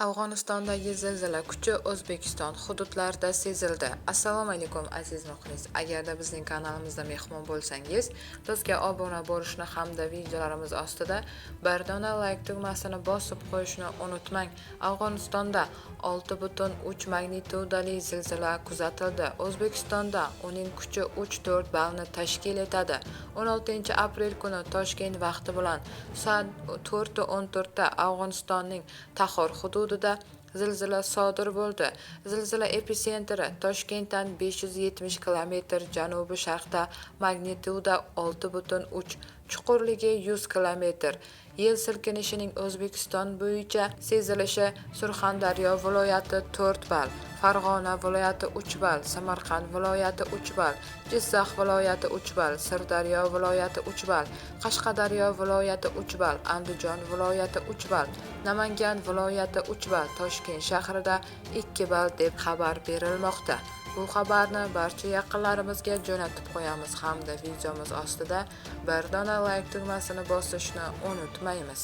Afg'onistondagi zilzila kuchi O'zbekiston hududlarida sezildi. Assalomu alaykum aziz muxlis. Agarda bizning kanalimizda mehmon bo'lsangiz, bizga obuna bo'lishni hamda videolarimiz ostida bir dona like tugmasini bosib qo'yishni unutmang. Afg'onistonda 6,3 magnitudali zilzila kuzatildi. O'zbekistonda uning kuchi 3,4 ballni tashkil etadi. 16 aprel kuni Toshkent vaqti bilan soat 4:14 da Afg'onistonning Taxor hududida zilzila sodir bo'ldi. Zilzila epitsentri Toshkentdan 570 km janubi-sharqda, magnituda 6,3, chuqurligi 100 km. Yer silkinishining O'zbekiston bo'yicha sezilishi: Surxondaryo viloyati 4 ball, Farg'ona viloyati 3 ball, Samarqand viloyati 3 ball, Jizzax viloyati 3 ball, Sirdaryo viloyati 3 ball, Qashqadaryo viloyati 3 ball, Andijon viloyati 3 ball, Namangan viloyati 3 ball, Toshkent shahrida 2 ball deb xabar berilmoqda. Bu xabarni barcha yaqinlarimizga jo'natib qo'yamiz hamda videomiz ostida bir dona like tugmasini bosishni unutmaymiz.